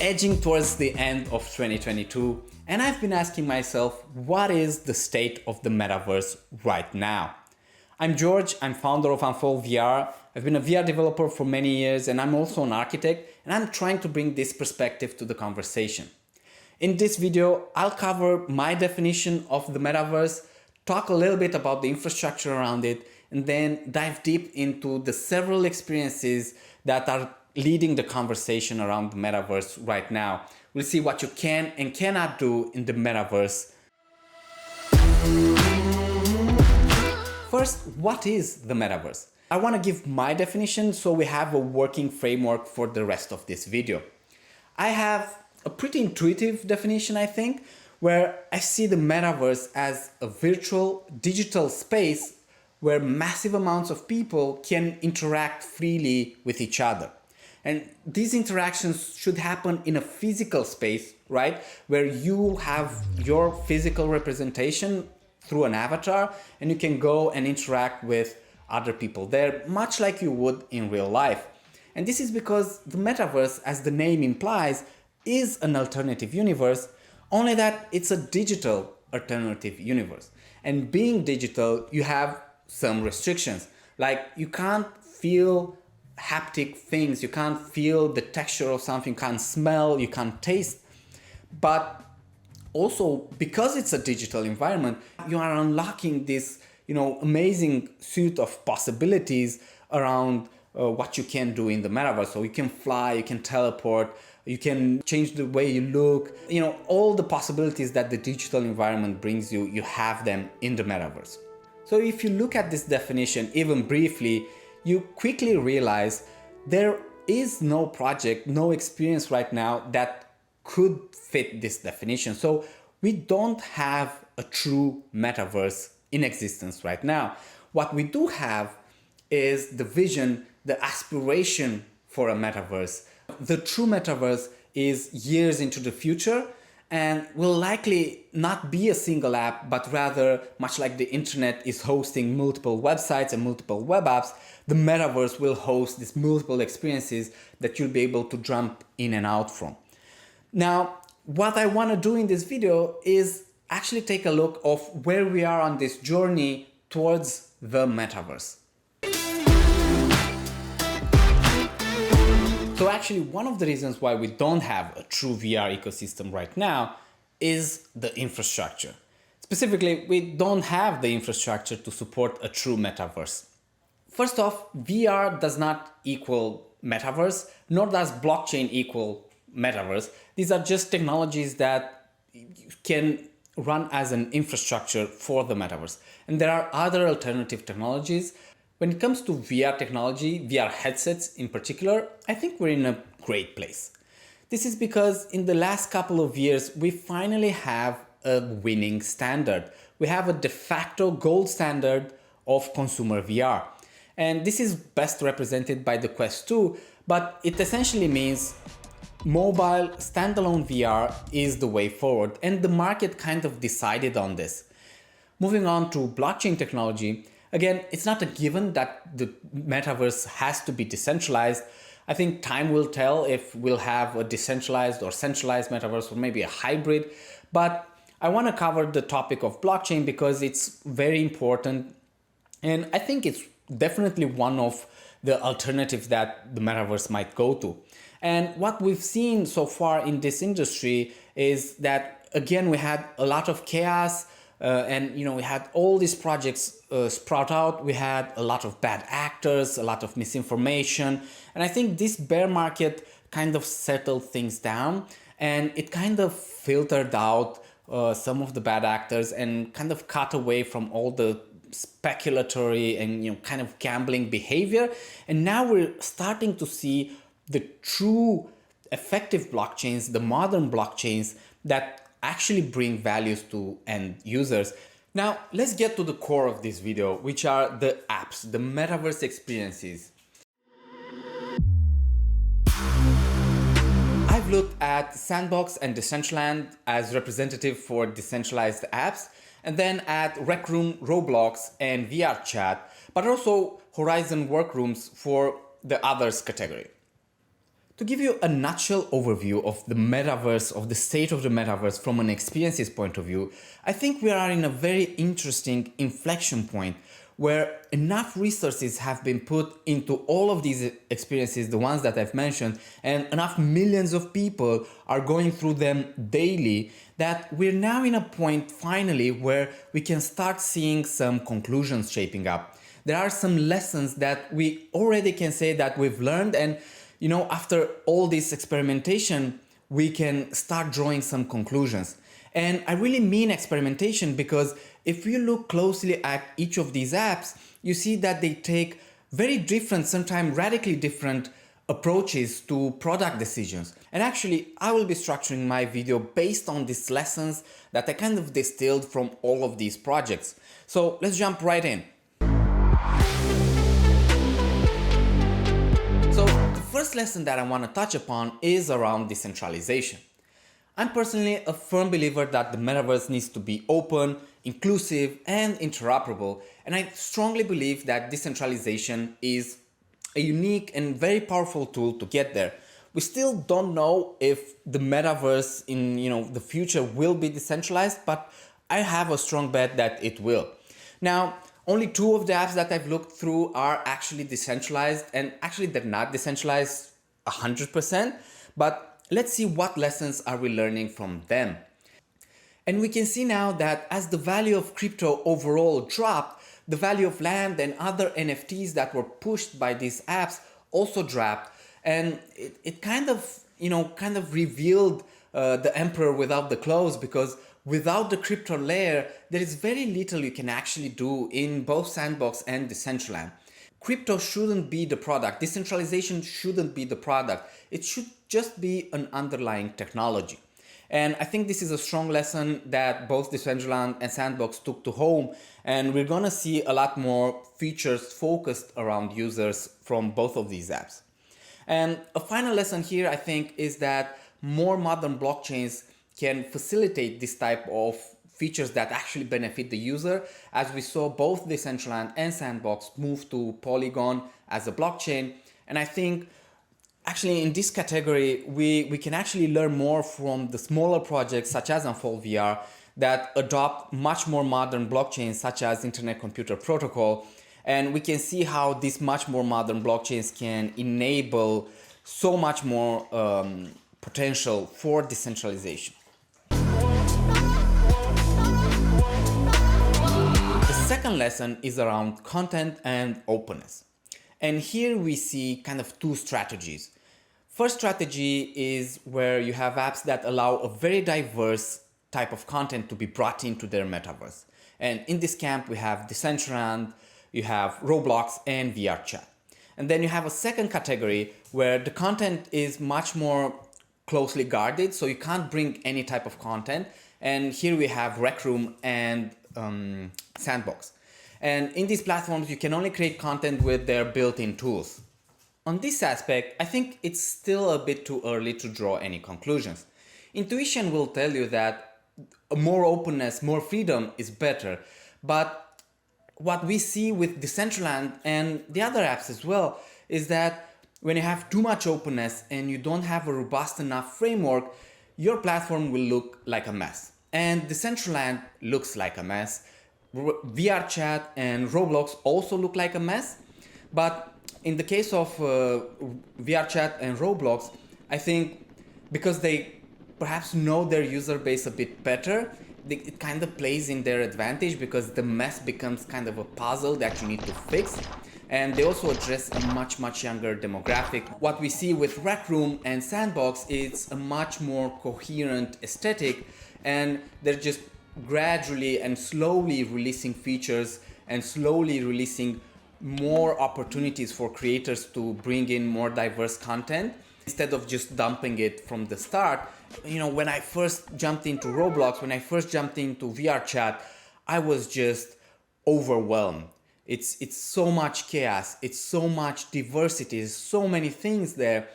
edging towards the end of 2022, and I've been asking myself, what is the state of the metaverse right now? I'm George, I'm founder of Unfold VR. I've been a VR developer for many years, and I'm also an architect, and I'm trying to bring this perspective to the conversation. In this video, I'll cover my definition of the metaverse, talk a little bit about the infrastructure around it, and then dive deep into the several experiences that are leading the conversation around the metaverse right now. We'll see what you can and cannot do in the metaverse. First, what is the metaverse? I want to give my definition so we have a working framework for the rest of this video. I have a pretty intuitive definition, I think, where I see the metaverse as a virtual digital space where massive amounts of people can interact freely with each other. And these interactions should happen in a physical space, right? Where you have your physical representation through an avatar and you can go and interact with other people there, much like you would in real life. And this is because the metaverse, as the name implies, is an alternative universe, only that it's a digital alternative universe. And being digital, you have some restrictions. Like you can't feel haptic things, you can't feel the texture of something, you can't smell, you can't taste. But also, because it's a digital environment, you are unlocking this, amazing suite of possibilities around what you can do in the metaverse. So you can fly, you can teleport, you can change the way you look. All the possibilities that the digital environment brings you, you have them in the metaverse. So if you look at this definition even briefly, you quickly realize there is no project, no experience right now that could fit this definition. So we don't have a true metaverse in existence right now. What we do have is the vision, the aspiration for a metaverse. The true metaverse is years into the future and will likely not be a single app, but rather, much like the internet is hosting multiple websites and multiple web apps, the metaverse will host these multiple experiences that you'll be able to jump in and out from. Now, what I want to do in this video is actually take a look of where we are on this journey towards the metaverse. So actually, one of the reasons why we don't have a true VR ecosystem right now is the infrastructure. Specifically, we don't have the infrastructure to support a true metaverse. First off, VR does not equal metaverse, nor does blockchain equal metaverse. These are just technologies that can run as an infrastructure for the metaverse. And there are other alternative technologies. When it comes to VR technology, VR headsets in particular, I think we're in a great place. This is because in the last couple of years, we finally have a winning standard. We have a de facto gold standard of consumer VR. And this is best represented by the Quest 2, but it essentially means mobile standalone VR is the way forward. And the market kind of decided on this. Moving on to blockchain technology, again, it's not a given that the metaverse has to be decentralized. I think time will tell if we'll have a decentralized or centralized metaverse or maybe a hybrid. But I want to cover the topic of blockchain because it's very important. And I think it's definitely one of the alternatives that the metaverse might go to. And what we've seen so far in this industry is that, again, we had a lot of chaos. And we had all these projects sprout out. We had a lot of bad actors, a lot of misinformation. And I think this bear market kind of settled things down and it kind of filtered out some of the bad actors and kind of cut away from all the speculatory and kind of gambling behavior. And now we're starting to see the true effective blockchains, the modern blockchains that actually bring values to end users. Now, let's get to the core of this video, which are the apps, the Metaverse Experiences. I've looked at Sandbox and Decentraland as representative for decentralized apps, and then at Rec Room, Roblox, and VR Chat, but also Horizon Workrooms for the others category. To give you a nutshell overview of the metaverse, of the state of the metaverse from an experiences point of view, I think we are in a very interesting inflection point where enough resources have been put into all of these experiences, the ones that I've mentioned, and enough millions of people are going through them daily, that we're now in a point finally where we can start seeing some conclusions shaping up. There are some lessons that we already can say that we've learned, and after all this experimentation, we can start drawing some conclusions. And I really mean experimentation because if you look closely at each of these apps, you see that they take very different, sometimes radically different approaches to product decisions. And actually, I will be structuring my video based on these lessons that I kind of distilled from all of these projects. So let's jump right in. So the first lesson that I want to touch upon is around decentralization. I'm personally a firm believer that the metaverse needs to be open, inclusive, and interoperable, and I strongly believe that decentralization is a unique and very powerful tool to get there. We still don't know if the metaverse in the future will be decentralized, but I have a strong bet that it will. Now, only 2 of the apps that I've looked through are actually decentralized, and actually they're not decentralized 100%, but let's see what lessons are we learning from them. And we can see now that as the value of crypto overall dropped, the value of land and other NFTs that were pushed by these apps also dropped. And it kind of revealed the emperor without the clothes, because without the crypto layer, there is very little you can actually do in both Sandbox and Decentraland. Crypto shouldn't be the product. Decentralization shouldn't be the product. It should just be an underlying technology. And I think this is a strong lesson that both Decentraland and Sandbox took to home. And we're going to see a lot more features focused around users from both of these apps. And a final lesson here, I think, is that more modern blockchains can facilitate this type of features that actually benefit the user, as we saw both Decentraland and Sandbox move to Polygon as a blockchain. And I think actually in this category, we can actually learn more from the smaller projects such as Unfold VR that adopt much more modern blockchains such as Internet Computer Protocol. And we can see how these much more modern blockchains can enable so much more potential for decentralization. The second lesson is around content and openness. And here we see kind of 2 strategies. First strategy is where you have apps that allow a very diverse type of content to be brought into their metaverse. And in this camp, we have Decentraland, you have Roblox and VR chat. And then you have a second category where the content is much more closely guarded, so you can't bring any type of content. And here we have Rec Room and Sandbox. And in these platforms, you can only create content with their built-in tools. On this aspect, I think it's still a bit too early to draw any conclusions. Intuition will tell you that more openness, more freedom is better. But what we see with Decentraland and the other apps as well is that when you have too much openness and you don't have a robust enough framework, your platform will look like a mess. And Decentraland looks like a mess. VR chat and Roblox also look like a mess. But in the case of VR chat and Roblox, I think because they perhaps know their user base a bit better, it kind of plays in their advantage because the mess becomes kind of a puzzle that you need to fix. And they also address a much younger demographic. What we see with Rec Room and Sandbox is a much more coherent aesthetic, and they're just gradually and slowly releasing features and slowly releasing more opportunities for creators to bring in more diverse content instead of just dumping it from the start. When I first jumped into Roblox, when I first jumped into VR chat, I was just overwhelmed. It's so much chaos, it's so much diversity, there's so many things there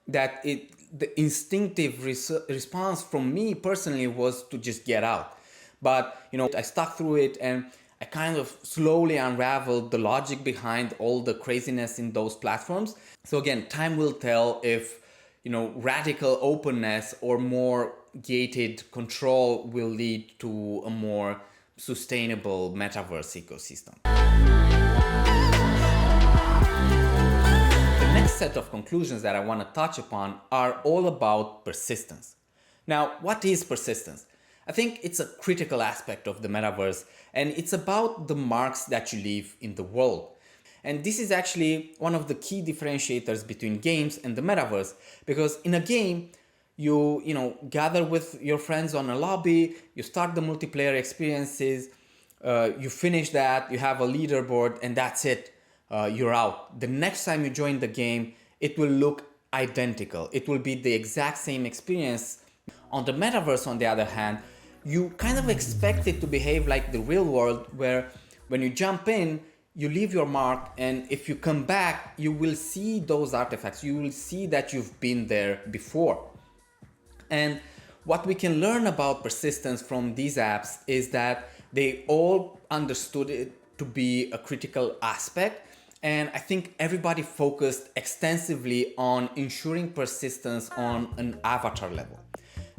that the instinctive response from me personally was to just get out. But I stuck through it and I kind of slowly unraveled the logic behind all the craziness in those platforms. So again, time will tell if radical openness or more gated control will lead to a more sustainable metaverse ecosystem. The next set of conclusions that I want to touch upon are all about persistence. Now, what is persistence? I think it's a critical aspect of the metaverse, and it's about the marks that you leave in the world. And this is actually one of the key differentiators between games and the metaverse, because in a game, you gather with your friends on a lobby, you start the multiplayer experiences, you finish that, you have a leaderboard, and that's it. You're out. The next time you join the game, it will look identical. It will be the exact same experience. On the metaverse, on the other hand, you kind of expect it to behave like the real world, where when you jump in, you leave your mark, and if you come back, you will see those artifacts. You will see that you've been there before. And what we can learn about persistence from these apps is that they all understood it to be a critical aspect. And I think everybody focused extensively on ensuring persistence on an avatar level.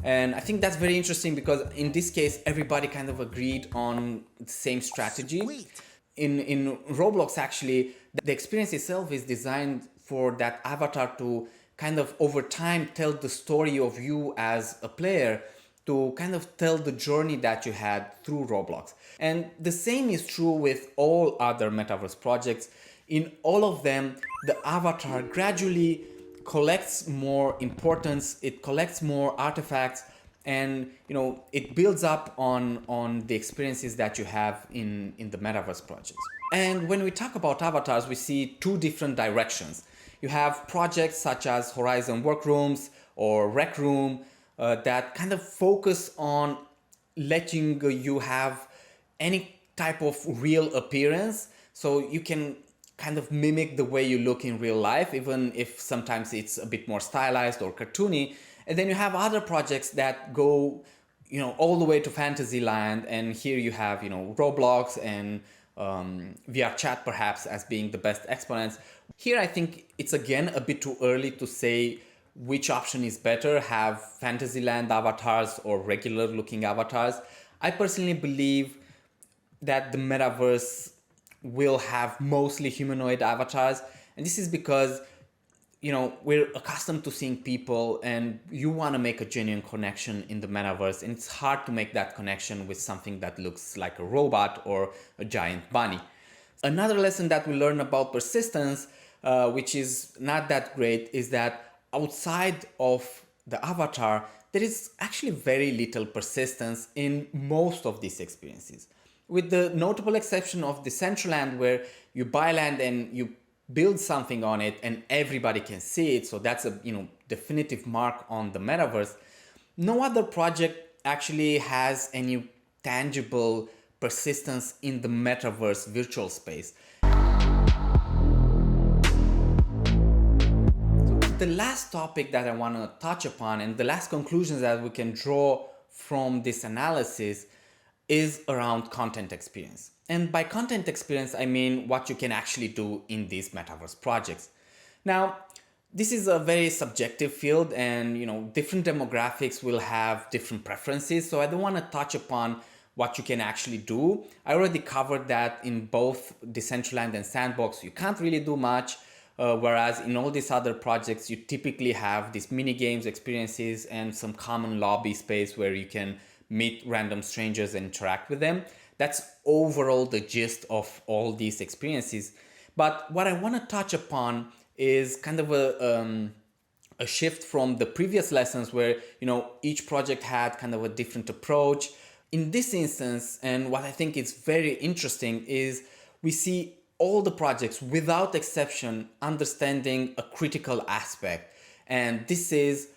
And I think that's very interesting because in this case, everybody kind of agreed on the same strategy. Sweet. In Roblox, actually, the experience itself is designed for that avatar to kind of over time tell the story of you as a player, to kind of tell the journey that you had through Roblox. And the same is true with all other metaverse projects. In all of them, the avatar gradually collects more importance, it collects more artifacts, and it builds up on the experiences that you have in the metaverse projects. And when we talk about avatars, we see two different directions. You have projects such as Horizon Workrooms or Rec Room that kind of focus on letting you have any type of real appearance, so you can kind of mimic the way you look in real life, even if sometimes it's a bit more stylized or cartoony. And then you have other projects that go, all the way to Fantasyland, and here you have, Roblox and VR chat perhaps as being the best exponents. Here I think it's again a bit too early to say which option is better, have Fantasyland avatars or regular looking avatars. I personally believe that the metaverse will have mostly humanoid avatars, and this is because we're accustomed to seeing people, and you want to make a genuine connection in the metaverse, and it's hard to make that connection with something that looks like a robot or a giant bunny. Another lesson that we learn about persistence, which is not that great, is that outside of the avatar, there is actually very little persistence in most of these experiences, with the notable exception of Decentraland, where you buy land and you build something on it and everybody can see it. So that's a definitive mark on the metaverse. No other project actually has any tangible persistence in the metaverse virtual space. The last topic that I want to touch upon, and the last conclusions that we can draw from this analysis, is around content experience. And by content experience, I mean what you can actually do in these metaverse projects. Now, this is a very subjective field, and different demographics will have different preferences. So I don't want to touch upon what you can actually do. I already covered that in both Decentraland and Sandbox. You can't really do much. Whereas in all these other projects, you typically have these mini games, experiences, and some common lobby space where you can meet random strangers and interact with them. That's overall the gist of all these experiences. But what I want to touch upon is kind of a shift from the previous lessons where, each project had kind of a different approach. In this instance, and what I think is very interesting, is we see all the projects without exception understanding a critical aspect. And this is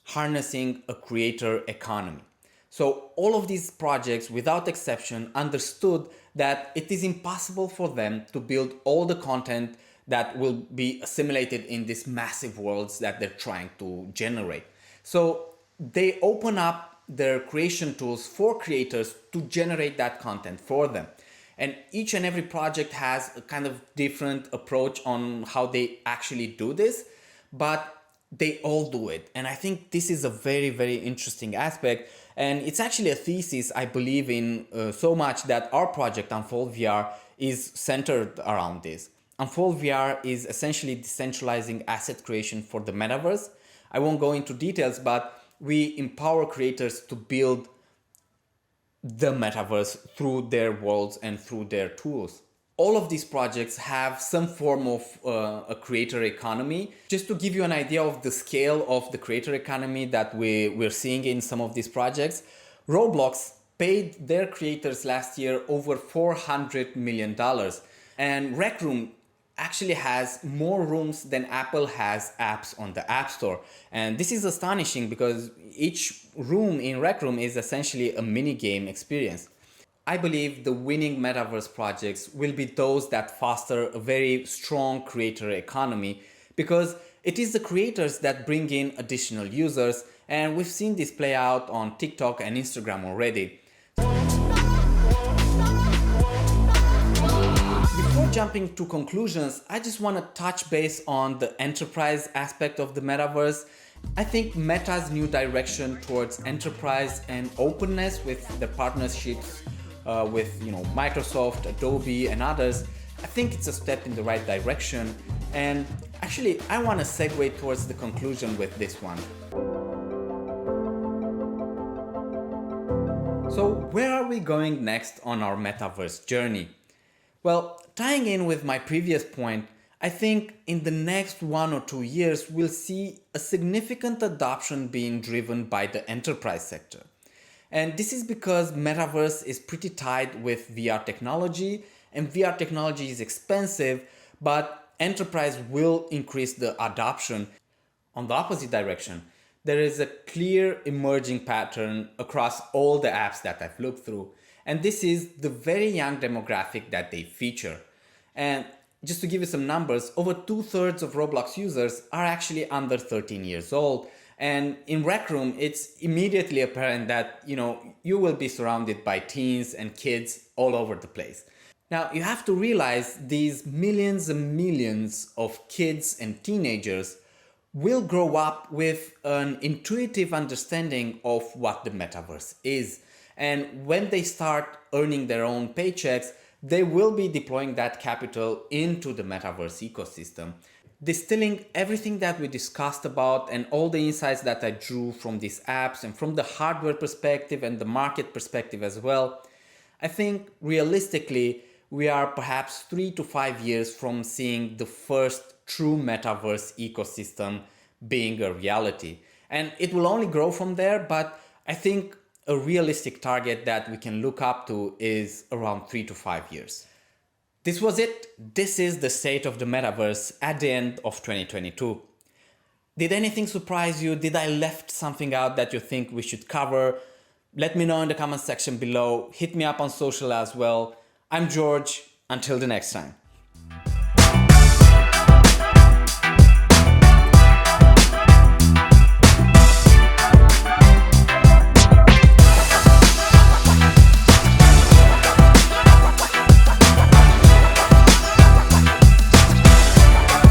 harnessing a creator economy. So all of these projects, without exception, understood that it is impossible for them to build all the content that will be assimilated in these massive worlds that they're trying to generate. So they open up their creation tools for creators to generate that content for them. And each and every project has a kind of different approach on how they actually do this. But they all do it. And I think this is a very, very interesting aspect. And it's actually a thesis I believe in so much that our project Unfold VR is centered around this. Unfold VR is essentially decentralizing asset creation for the metaverse. I won't go into details, but we empower creators to build the metaverse through their worlds and through their tools. All of these projects have some form of a creator economy. Just to give you an idea of the scale of the creator economy that we're seeing in some of these projects, Roblox paid their creators last year over $400 million. And Rec Room actually has more rooms than Apple has apps on the App Store. And this is astonishing because each room in Rec Room is essentially a mini game experience. I believe the winning metaverse projects will be those that foster a very strong creator economy, because it is the creators that bring in additional users, and we've seen this play out on TikTok and Instagram already. Before jumping to conclusions, I just want to touch base on the enterprise aspect of the metaverse. I think Meta's new direction towards enterprise and openness with the partnerships with Microsoft, Adobe and others, I think it's a step in the right direction. And actually I want to segue towards the conclusion with this one. So where are we going next on our metaverse journey? Well, tying in with my previous point, I think in the next 1 or 2 years we'll see a significant adoption being driven by the enterprise sector. And this is because metaverse is pretty tied with VR technology, and VR technology is expensive, but enterprise will increase the adoption. On the opposite direction, there is a clear emerging pattern across all the apps that I've looked through, and this is the very young demographic that they feature. And just to give you some numbers, over 2/3 of Roblox users are actually under 13 years old. And in Rec Room, it's immediately apparent that, you will be surrounded by teens and kids all over the place. Now, you have to realize these millions and millions of kids and teenagers will grow up with an intuitive understanding of what the metaverse is. And when they start earning their own paychecks, they will be deploying that capital into the metaverse ecosystem. Distilling everything that we discussed about and all the insights that I drew from these apps and from the hardware perspective and the market perspective as well, I think realistically we are perhaps 3 to 5 years from seeing the first true metaverse ecosystem being a reality. And it will only grow from there, but I think a realistic target that we can look up to is around 3 to 5 years. This was it. This is the state of the metaverse at the end of 2022. Did anything surprise you? Did I left something out that you think we should cover? Let me know in the comment section below. Hit me up on social as well. I'm George. Until the next time.